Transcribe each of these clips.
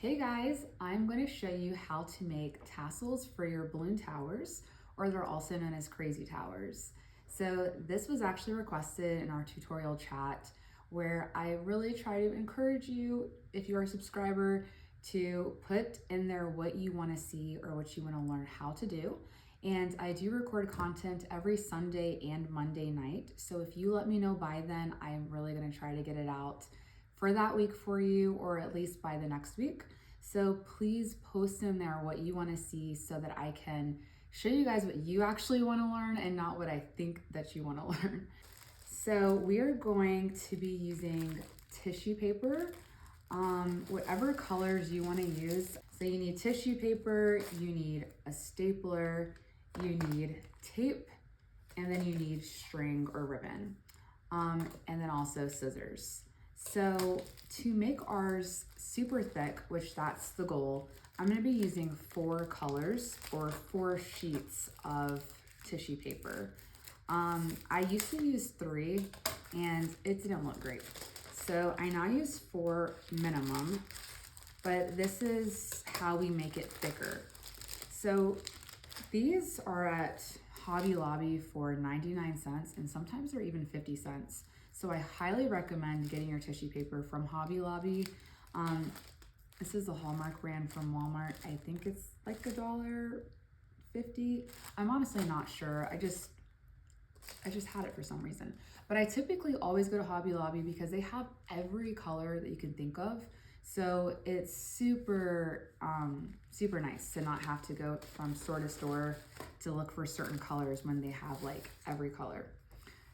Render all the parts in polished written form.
Hey guys, I'm going to show you how to make tassels for your balloon towers, or they're also known as crazy towers. So this was actually requested in our tutorial chat where I really try to encourage you, if you are a subscriber, to put in there what you want to see or what you want to learn how to do. And I do record content every Sunday and Monday night. So if you let me know by then, I'm really going to try to get it out for that week for you, or at least by the next week. So please post in there what you want to see so that I can show you guys what you actually want to learn and not what I think that you want to learn. So we are going to be using tissue paper, whatever colors you want to use. So you need tissue paper, you need a stapler, you need tape, and then you need string or ribbon, and then also scissors. So to make ours super thick, which that's the goal, I'm going to be using 4 colors or 4 sheets of tissue paper. I used to use 3 and it didn't look great. So I now use 4 minimum, but this is how we make it thicker. So these are at Hobby Lobby for 99 cents and sometimes they're even 50 cents. So I highly recommend getting your tissue paper from Hobby Lobby. This is the Hallmark brand from Walmart. I think it's like $1.50. I'm honestly not sure. I just had it for some reason. But I typically always go to Hobby Lobby because they have every color that you can think of. So it's super, super nice to not have to go from store to store to look for certain colors when they have like every color.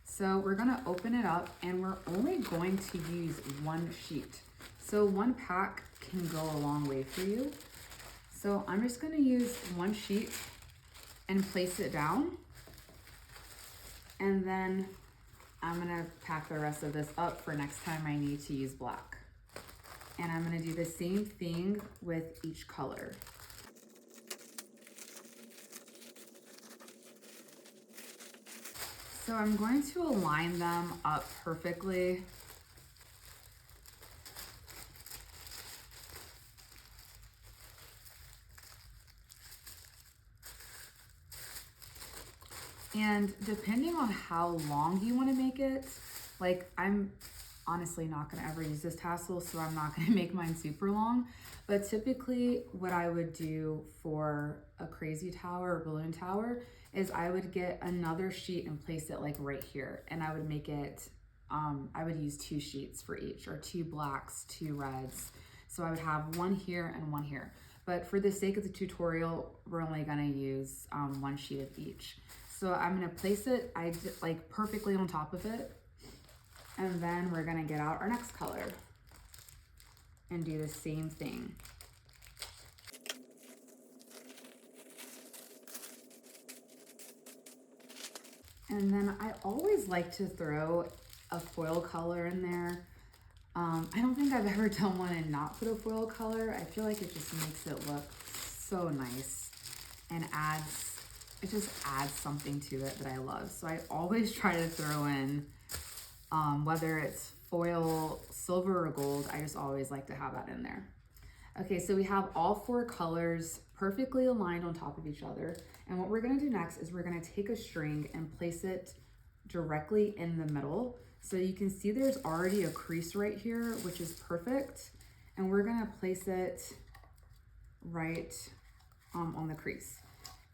So we're gonna open it up and we're only going to use 1 sheet. So 1 pack can go a long way for you. So I'm just gonna use 1 sheet and place it down. And then I'm gonna pack the rest of this up for next time I need to use black. And I'm gonna do the same thing with each color. So I'm going to align them up perfectly. And depending on how long you want to make it, like I'm honestly not going to ever use this tassel, so I'm not going to make mine super long. But typically what I would do for a crazy tower or balloon tower is I would get another sheet and place it like right here. And I would make it, I would use 2 sheets for each, or 2 blacks, 2 reds. So I would have 1 here and 1 here. But for the sake of the tutorial, we're only gonna use 1 sheet of each. So I'm gonna place it like perfectly on top of it. And then we're gonna get out our next color and do the same thing. And then I always like to throw a foil color in there. I don't think I've ever done one and not put a foil color. I feel like it just makes it look so nice and it just adds something to it that I love. So I always try to throw in, whether it's foil, silver, or gold, I just always like to have that in there. Okay, so we have all 4 colors perfectly aligned on top of each other. And what we're gonna do next is we're gonna take a string and place it directly in the middle. So you can see there's already a crease right here, which is perfect. And we're gonna place it right on the crease.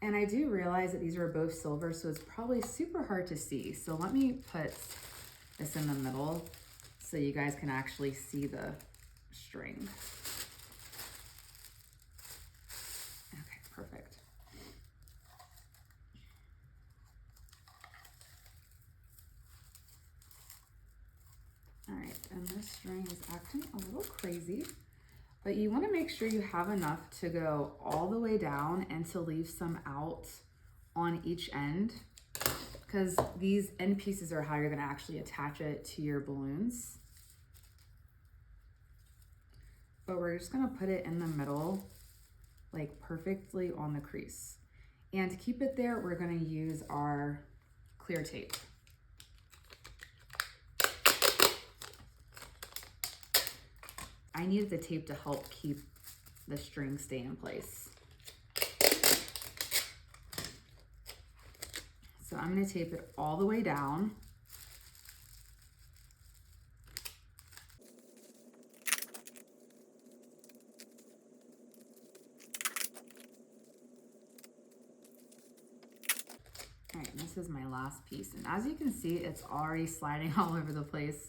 And I do realize that these are both silver, so it's probably super hard to see. So let me put this in the middle so you guys can actually see the string. Okay, perfect. All right, and this string is acting a little crazy, but you want to make sure you have enough to go all the way down and to leave some out on each end, because these end pieces are how you're going to actually attach it to your balloons. But we're just going to put it in the middle, like perfectly on the crease. And to keep it there, we're going to use our clear tape. I needed the tape to help keep the string stay in place. So I'm going to tape it all the way down. All right, this is my last piece. And as you can see, it's already sliding all over the place,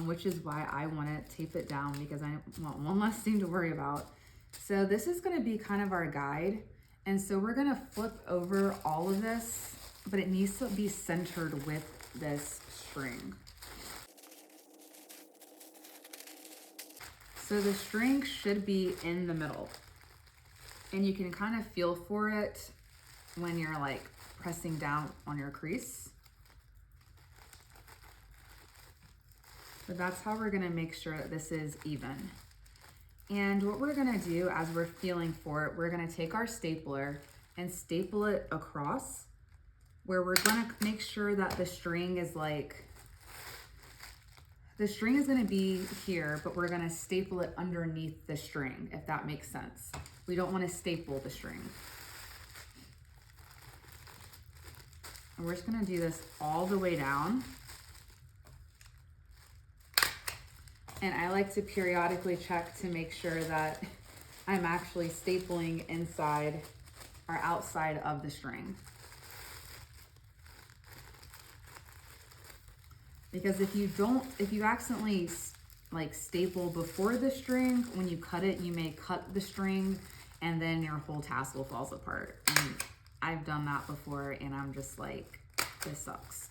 which is why I want to tape it down, because I want one less thing to worry about. So this is going to be kind of our guide. And so we're going to flip over all of this, but it needs to be centered with this string. So the string should be in the middle, and you can kind of feel for it when you're like pressing down on your crease. But that's how we're gonna make sure that this is even. And what we're gonna do as we're feeling for it, we're gonna take our stapler and staple it across, where we're gonna make sure that the string is like, the string is gonna be here, but we're gonna staple it underneath the string, if that makes sense. We don't wanna staple the string. And we're just gonna do this all the way down. And I like to periodically check to make sure that I'm actually stapling inside or outside of the string. Because if you accidentally like staple before the string, when you cut it, you may cut the string and then your whole tassel falls apart. And I've done that before, and I'm just like, this sucks,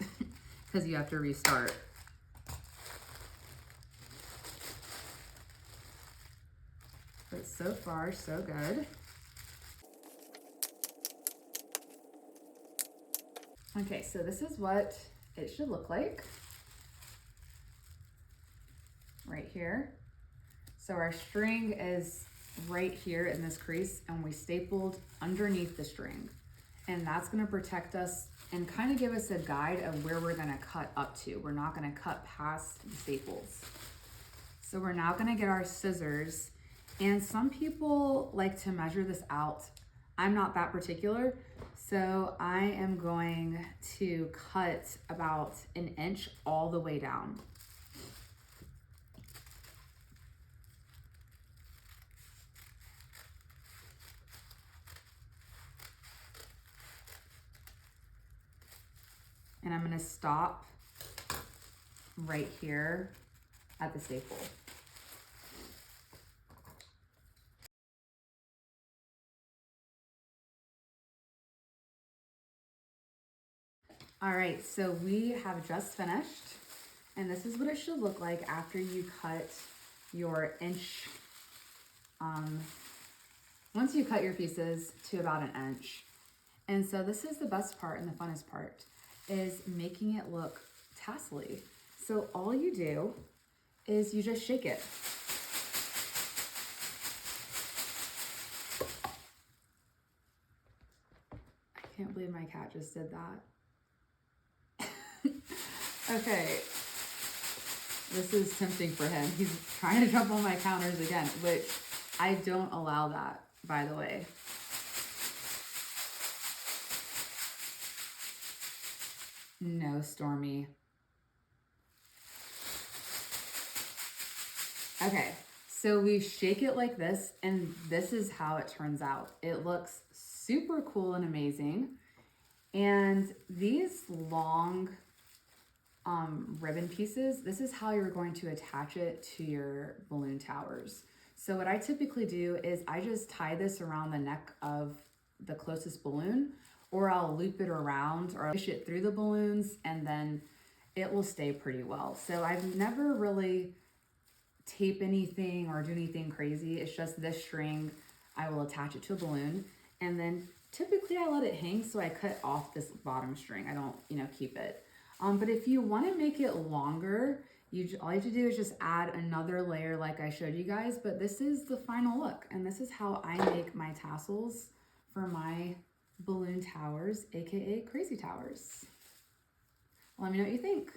because you have to restart. But so far, so good. Okay, so this is what it should look like right here. So our string is right here in this crease, and we stapled underneath the string. And that's gonna protect us and kind of give us a guide of where we're gonna cut up to. We're not gonna cut past the staples. So we're now gonna get our scissors, and some people like to measure this out. I'm not that particular, so I am going to cut about 1 inch all the way down. And I'm gonna stop right here at the staple. All right, so we have just finished, and this is what it should look like after you cut your inch, once you cut your pieces to about 1 inch. And so this is the best part and the funnest part, is making it look tassel-y. So all you do is you just shake it. I can't believe my cat just did that. Okay, this is tempting for him. He's trying to jump on my counters again, which I don't allow that, by the way. No, Stormy. Okay, so we shake it like this, and this is how it turns out. It looks super cool and amazing. And these long ribbon pieces, this is how you're going to attach it to your balloon towers. So what I typically do is I just tie this around the neck of the closest balloon, or I'll loop it around or push it through the balloons, and then it will stay pretty well. So I've never really tape anything or do anything crazy. It's just this string, I will attach it to a balloon, and then typically I let it hang, so I cut off this bottom string. I don't, keep it. But if you want to make it longer, all you have to do is just add another layer like I showed you guys, but this is the final look, and this is how I make my tassels for my balloon towers, aka crazy towers. Let me know what you think.